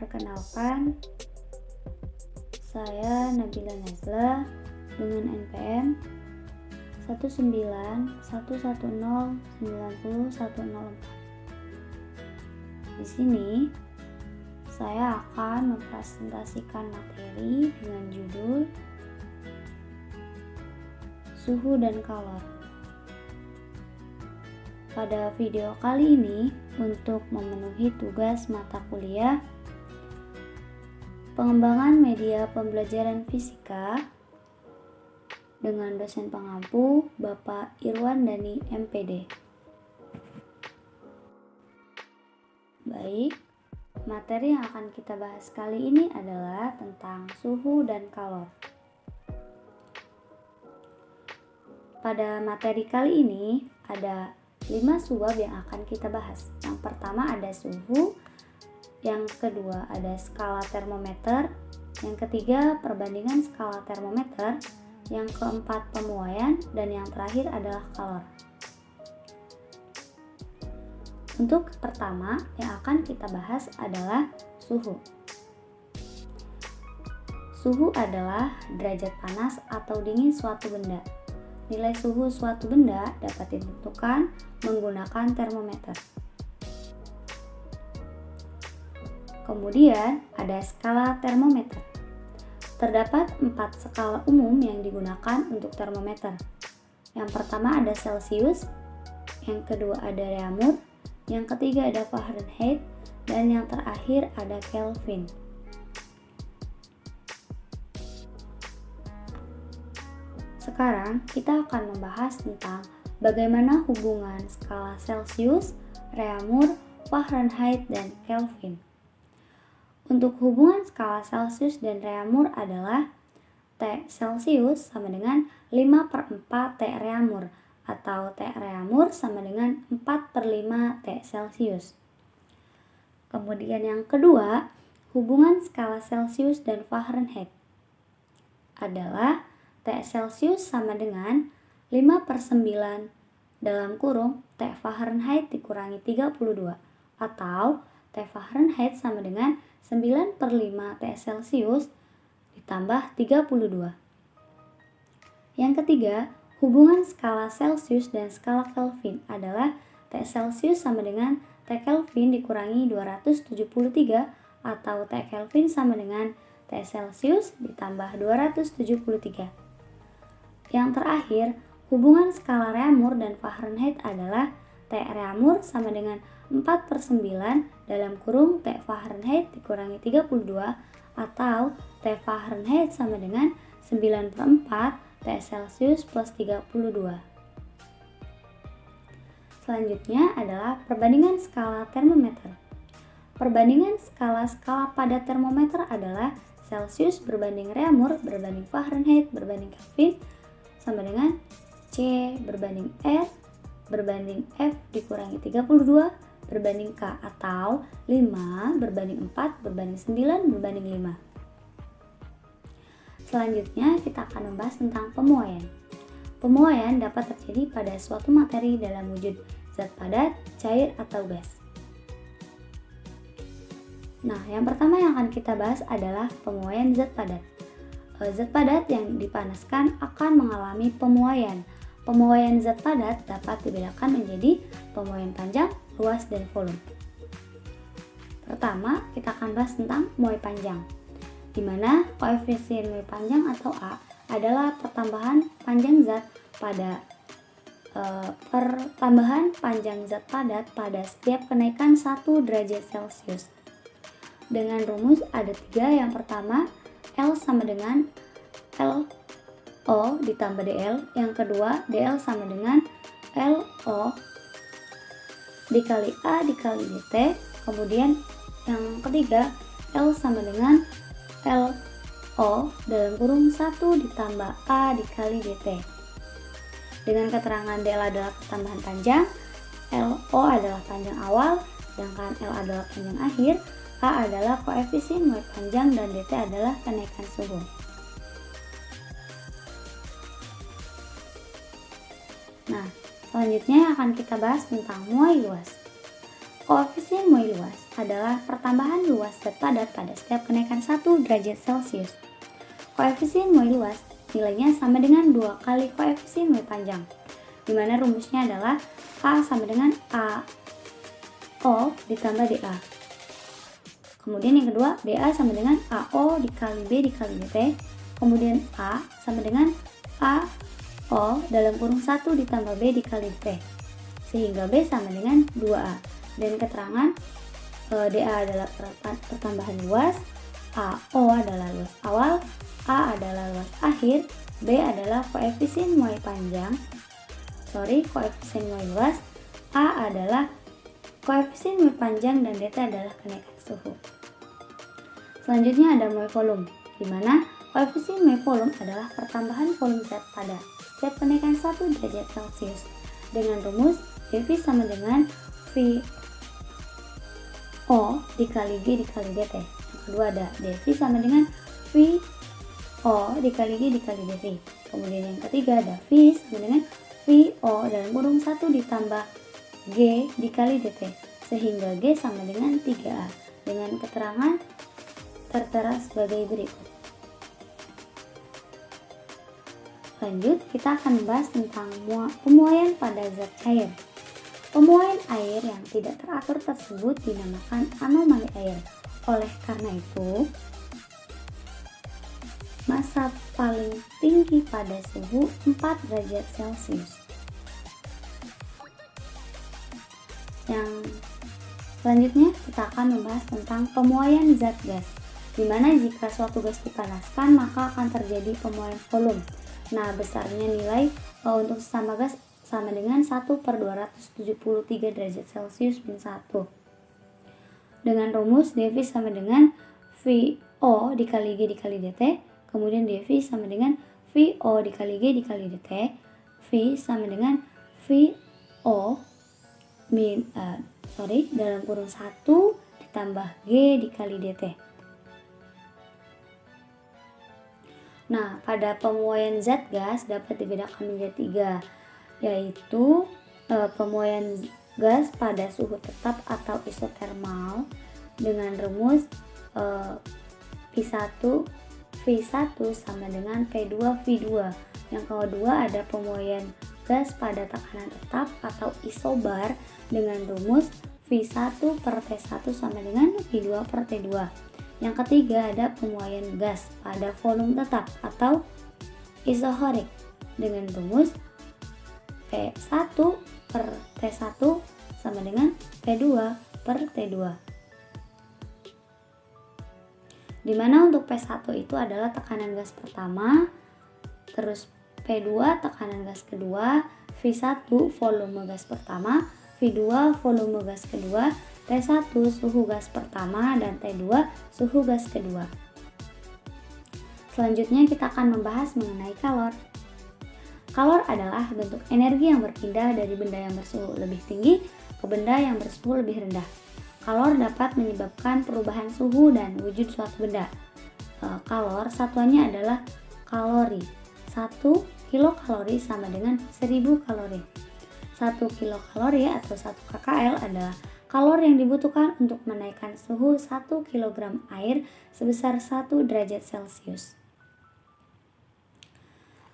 Perkenalkan, saya Nabila Nazla dengan NPM 191109004. Di sini saya akan mempresentasikan materi dengan judul Suhu dan Kalor. Pada video kali ini, untuk memenuhi tugas mata kuliah Pengembangan Media Pembelajaran Fisika dengan dosen pengampu Bapak Irwan Dani MPD. Baik, materi yang akan kita bahas kali ini adalah tentang suhu dan kalor. Pada materi kali ini ada 5 subbab yang akan kita bahas. Yang pertama ada suhu, yang kedua ada skala termometer, yang ketiga perbandingan skala termometer, yang keempat pemuaian, dan yang terakhir adalah kalor. Untuk pertama yang akan kita bahas adalah suhu. Suhu adalah derajat panas atau dingin suatu benda. Nilai suhu suatu benda dapat ditentukan menggunakan termometer. Kemudian ada skala termometer. Terdapat 4 skala umum yang digunakan untuk termometer. Yang pertama ada Celsius, yang kedua ada Reaumur, yang ketiga ada Fahrenheit, dan yang terakhir ada Kelvin. Sekarang kita akan membahas tentang bagaimana hubungan skala Celsius, Reaumur, Fahrenheit, dan Kelvin. Untuk hubungan skala Celsius dan Reaumur adalah T Celsius sama dengan 5/4 T Reaumur atau T Reaumur sama dengan 4/5 T Celsius. Kemudian yang kedua, hubungan skala Celsius dan Fahrenheit adalah T Celsius sama dengan 5/9 dalam kurung T Fahrenheit dikurangi 32 atau T Fahrenheit sama dengan 9/5 T Celsius ditambah 32. Yang ketiga, hubungan skala Celsius dan skala Kelvin adalah T Celsius sama dengan T Kelvin dikurangi 273 atau T Kelvin sama dengan T Celsius ditambah 273. Yang terakhir, hubungan skala Reaumur dan Fahrenheit adalah T Reaumur sama dengan 4/9 dalam kurung T Fahrenheit dikurangi 32 atau T Fahrenheit sama dengan 9/4 T Celsius plus 32. Selanjutnya adalah perbandingan skala termometer. Perbandingan skala pada termometer adalah Celsius berbanding Reaumur berbanding Fahrenheit berbanding Kelvin sama dengan C berbanding R berbanding F dikurangi 32 berbanding K atau 5 berbanding 4 berbanding 9 berbanding 5. Selanjutnya kita akan membahas tentang pemuaian. Pemuaian dapat terjadi pada suatu materi dalam wujud zat padat, cair, atau gas. Nah, yang pertama yang akan kita bahas adalah pemuaian zat padat. Zat padat yang dipanaskan akan mengalami pemuaian. Pemuaian zat padat dapat dibedakan menjadi pemuaian panjang, luas, dan volume. Pertama, kita akan bahas tentang muai panjang, di mana koefisien muai panjang atau A adalah pertambahan panjang zat pada pertambahan panjang zat padat pada setiap kenaikan 1 derajat Celcius. Dengan rumus ada 3. Yang pertama, L sama dengan LO ditambah DL. Yang kedua, DL sama dengan LO dikali A dikali DT. Kemudian yang ketiga, L sama dengan LO dalam kurung 1 ditambah A dikali DT. Dengan keterangan DL adalah pertambahan panjang, LO adalah panjang awal, sedangkan L adalah panjang akhir, A adalah koefisien muai panjang, dan DT adalah kenaikan suhu. Nah, selanjutnya akan kita bahas tentang muai luas. Koefisien Moy luas adalah pertambahan luas zat padat pada setiap kenaikan 1 derajat Celcius. Koefisien Moy luas nilainya sama dengan 2 kali koefisien Moy panjang, di mana rumusnya adalah A sama dengan AO ditambah DA. Kemudian yang kedua, DA sama dengan AO dikali B dikali DT. Kemudian A sama dengan AO dalam kurung 1 ditambah B dikali DT. Sehingga B sama dengan 2A. Dan keterangan DA adalah pertambahan luas, AO adalah luas awal, A adalah luas akhir, B adalah koefisien Moy luas, A adalah koefisien Moy panjang, dan DT adalah kenaikan suhu. Selanjutnya ada Moy volume, di mana koefisien Moy volume adalah pertambahan volume zat pada setiap kenaikan 1 derajat Celcius dengan rumus dV sama dengan VO dikali G dikali DT. Yang kedua ada dV sama dengan VO dikali G dikali dV. Kemudian yang ketiga ada V sama dengan VO dalam kurung 1 ditambah G dikali DT, sehingga G sama dengan 3A, dengan keterangan tertera sebagai berikut. Lanjut, kita akan membahas tentang pemuaian pada zat cair. Pemuaian air yang tidak teratur tersebut dinamakan anomali air. Oleh karena itu, massa paling tinggi pada suhu 4 derajat Celcius. Yang selanjutnya kita akan membahas tentang pemuaian zat gas, di mana jika suatu gas dipanaskan maka akan terjadi pemuaian volume. Nah, besarnya nilai untuk sesama gas sama dengan 1/273 derajat Celcius min 1. Dengan rumus dV sama dengan VO dikali G dikali DT, kemudian dV sama dengan VO dikali G dikali DT, V sama dengan VO dalam kurung 1 ditambah G dikali DT. Nah, pada pemuaian zat gas dapat dibedakan menjadi 3, yaitu pemuaian gas pada suhu tetap atau isotermal dengan rumus P1 V1 sama dengan P2 V2. Yang kedua ada pemuaian gas pada tekanan tetap atau isobar dengan rumus V1 per T1 sama dengan V2 per T2. Yang ketiga ada pemuaian gas pada volume tetap atau isohorik dengan rumus P1 per T1 sama dengan P2 per T2. Dimana untuk P1 itu adalah tekanan gas pertama, terus P2 tekanan gas kedua, V1 volume gas pertama, V2 volume gas kedua, T1 suhu gas pertama, dan T2 suhu gas kedua. Selanjutnya kita akan membahas mengenai kalor. Kalor adalah bentuk energi yang berpindah dari benda yang bersuhu lebih tinggi ke benda yang bersuhu lebih rendah. Kalor dapat menyebabkan perubahan suhu dan wujud suatu benda. Kalor satuannya adalah kalori. 1 kilokalori sama dengan 1000 kalori. 1 kilokalori atau 1 kcal adalah kalori yang dibutuhkan untuk menaikkan suhu 1 kg air sebesar 1 derajat Celcius.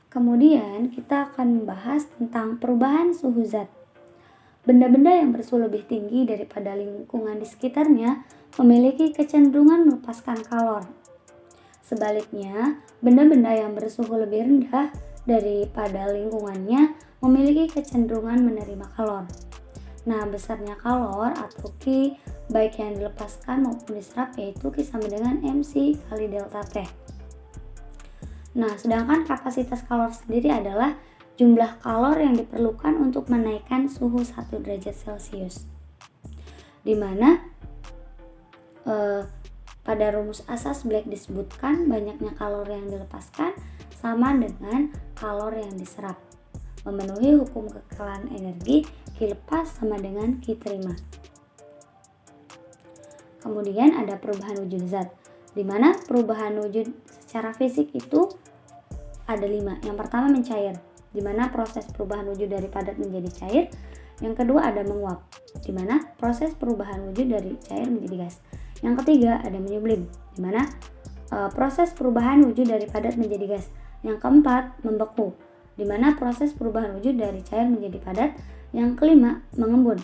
Kemudian kita akan membahas tentang perubahan suhu zat. Benda-benda yang bersuhu lebih tinggi daripada lingkungan di sekitarnya memiliki kecenderungan melepaskan kalor. Sebaliknya, benda-benda yang bersuhu lebih rendah daripada lingkungannya memiliki kecenderungan menerima kalor. Nah, besarnya kalor atau Q baik yang dilepaskan maupun diserap yaitu Q sama dengan MC kali delta T. Nah, sedangkan kapasitas kalor sendiri adalah jumlah kalor yang diperlukan untuk menaikkan suhu 1 derajat Celcius. Dimana pada rumus asas Black disebutkan banyaknya kalor yang dilepaskan sama dengan kalor yang diserap. Memenuhi hukum kekekalan energi, Q lepas sama dengan Q terima. Kemudian ada perubahan wujud zat, di mana perubahan wujud secara fisik itu ada 5. Yang pertama mencair, di mana proses perubahan wujud dari padat menjadi cair. Yang kedua ada menguap, di mana proses perubahan wujud dari cair menjadi gas. Yang ketiga ada menyublim, di mana proses perubahan wujud dari padat menjadi gas. Yang keempat membeku, di mana proses perubahan wujud dari cair menjadi padat. Yang kelima mengembun,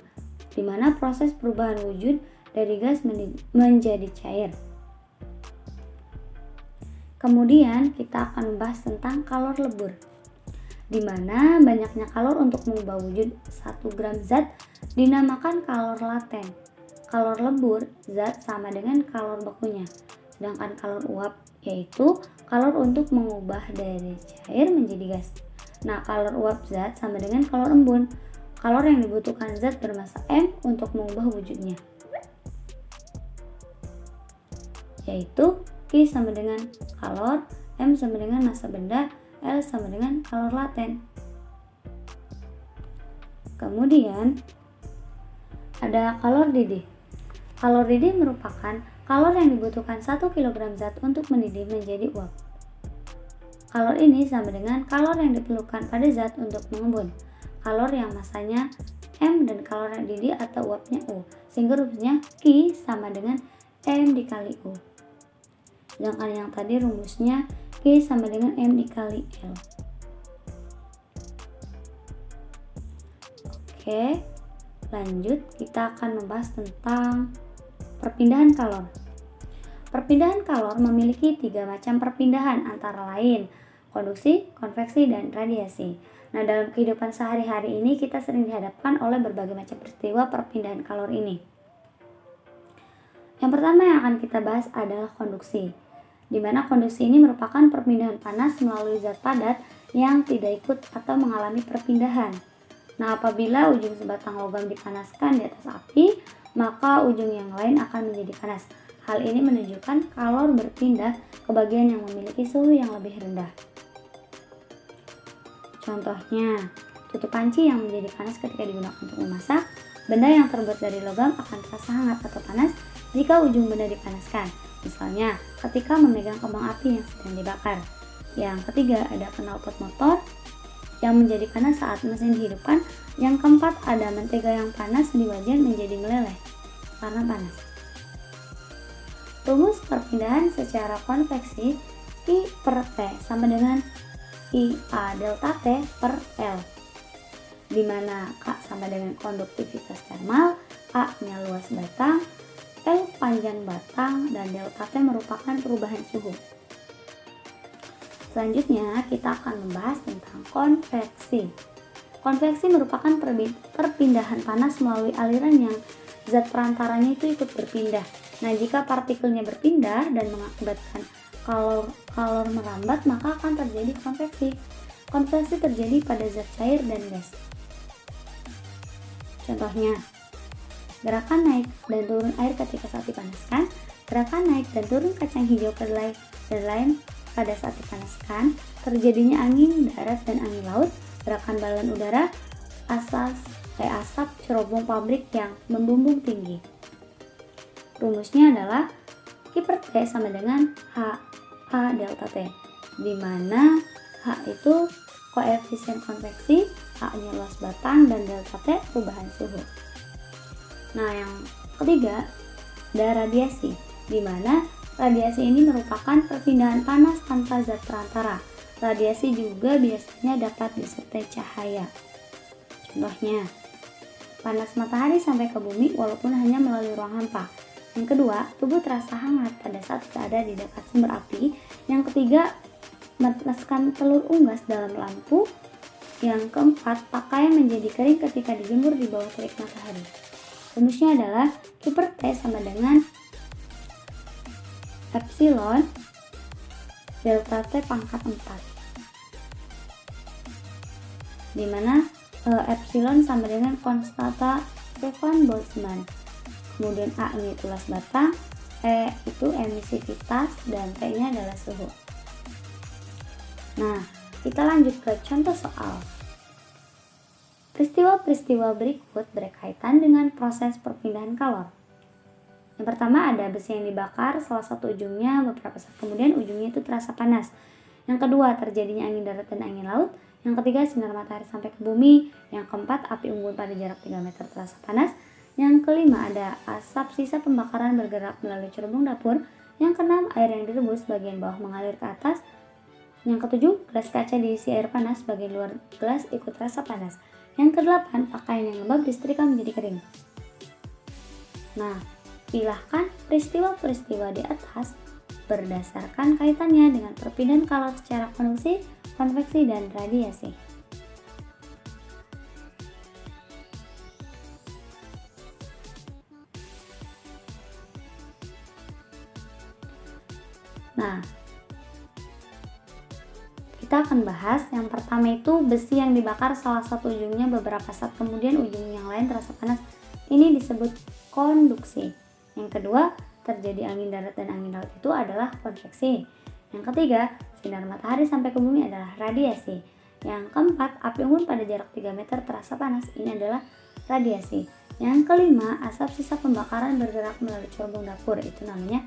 di mana proses perubahan wujud dari gas menjadi cair. Kemudian kita akan membahas tentang kalor lebur, di mana banyaknya kalor untuk mengubah wujud 1 gram zat dinamakan kalor laten. Kalor lebur zat sama dengan kalor bekunya, sedangkan kalor uap yaitu kalor untuk mengubah dari cair menjadi gas. Nah, kalor uap zat sama dengan kalor embun, kalor yang dibutuhkan zat bermassa M untuk mengubah wujudnya, yaitu Q sama dengan kalor, M sama dengan massa benda, L sama dengan kalor laten. Kemudian ada kalor didih. Kalor didih merupakan kalor yang dibutuhkan 1 kg zat untuk mendidih menjadi uap. Kalor ini sama dengan kalor yang diperlukan pada zat untuk mengembun. Kalor yang massanya M dan kalor yang didih atau uapnya U, sehingga rumusnya Q sama dengan M dikali U. Sedangkan yang tadi rumusnya Q sama dengan M dikali L. Oke, lanjut kita akan membahas tentang perpindahan kalor. Perpindahan kalor memiliki 3 macam perpindahan, antara lain konduksi, konveksi, dan radiasi. Nah, dalam kehidupan sehari-hari ini kita sering dihadapkan oleh berbagai macam peristiwa perpindahan kalor ini. Yang pertama yang akan kita bahas adalah konduksi, di mana konduksi ini merupakan perpindahan panas melalui zat padat yang tidak ikut atau mengalami perpindahan. Nah, apabila ujung sebatang logam dipanaskan di atas api, maka ujung yang lain akan menjadi panas. Hal ini menunjukkan kalor berpindah ke bagian yang memiliki suhu yang lebih rendah. Contohnya, tutup panci yang menjadi panas ketika digunakan untuk memasak. Benda yang terbuat dari logam akan terasa hangat atau panas jika ujung benda dipanaskan. Misalnya, ketika memegang kembang api yang sedang dibakar. Yang ketiga, ada knalpot motor yang menjadi panas saat mesin dihidupkan. Yang keempat, ada mentega yang panas di wajan menjadi meleleh karena panas. Rumus perpindahan secara konveksi I per T sama dengan IA delta T per L, di mana K sama dengan konduktivitas termal, A-nya luas batang, L panjang batang, dan delta T merupakan perubahan suhu. Selanjutnya kita akan membahas tentang konveksi. Konveksi merupakan perpindahan panas melalui aliran yang zat perantaranya itu ikut berpindah. Nah, jika partikelnya berpindah dan mengakibatkan kalor merambat, maka akan terjadi konveksi. Konveksi terjadi pada zat cair dan gas. Contohnya, gerakan naik dan turun air ketika saat dipanaskan, gerakan naik dan turun kacang hijau kedelai dan lain pada saat dipanaskan, terjadinya angin darat dan angin laut, gerakan balon udara, asap cerobong pabrik yang membumbung tinggi. Rumusnya adalah Q per T sama dengan H delta T, di mana H itu koefisien konveksi, A-nya luas batang, dan delta T perubahan suhu. Nah, yang ketiga ada radiasi, di mana radiasi ini merupakan perpindahan panas tanpa zat perantara. Radiasi juga biasanya dapat disertai cahaya. Contohnya, panas matahari sampai ke bumi walaupun hanya melalui ruang hampa. Yang kedua, tubuh terasa hangat pada saat berada di dekat sumber api. Yang ketiga, menetaskan telur unggas dalam lampu. Yang keempat, pakaian menjadi kering ketika dijemur di bawah terik matahari. Rumusnya adalah Q per T sama dengan epsilon delta T pangkat 4, di mana epsilon sama dengan konstanta Stefan-Boltzmann. Kemudian A ini tulas batang, E itu emisivitas, dan T nya adalah suhu. Nah, kita lanjut ke contoh soal. Peristiwa-peristiwa berikut berkaitan dengan proses perpindahan kalor. Yang pertama ada besi yang dibakar, salah satu ujungnya beberapa saat kemudian ujungnya itu terasa panas. Yang kedua, terjadinya angin darat dan angin laut. Yang ketiga, sinar matahari sampai ke bumi. Yang keempat, api unggun pada jarak 3 meter terasa panas. Yang kelima ada asap sisa pembakaran bergerak melalui cerubung dapur. Yang keenam, air yang direbus bagian bawah mengalir ke atas. Yang ketujuh, gelas kaca diisi air panas, bagian luar gelas ikut rasa panas. Yang kedelapan, pakaian yang lembab disetrika menjadi kering. Nah, pilahkan peristiwa-peristiwa di atas berdasarkan kaitannya dengan perpindahan kalor secara konduksi, konveksi, dan radiasi. Nah, kita akan bahas yang pertama itu besi yang dibakar salah satu ujungnya beberapa saat kemudian ujung yang lain terasa panas. Ini disebut konduksi. Yang kedua, terjadi angin darat dan angin laut itu adalah konveksi. Yang ketiga, sinar matahari sampai ke bumi adalah radiasi. Yang keempat, api unggun pada jarak 3 meter terasa panas. Ini adalah radiasi. Yang kelima, asap sisa pembakaran bergerak melalui cerubung dapur. Itu namanya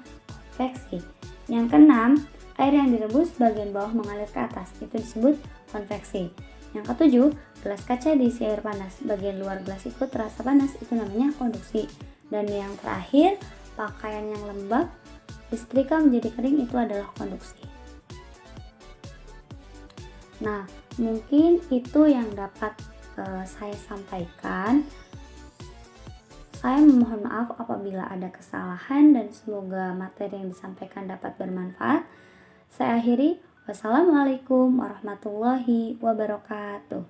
konveksi. Yang keenam, air yang direbus bagian bawah mengalir ke atas. Itu disebut konveksi. Yang ketujuh, gelas kaca diisi air panas. Bagian luar gelas ikut terasa panas. Itu namanya konduksi. Dan yang terakhir, pakaian yang lembab disetrika menjadi kering. Itu adalah konduksi. Nah, mungkin itu yang dapat saya sampaikan. Saya memohon maaf apabila ada kesalahan dan semoga materi yang disampaikan dapat bermanfaat. Saya akhiri. Wassalamualaikum warahmatullahi wabarakatuh.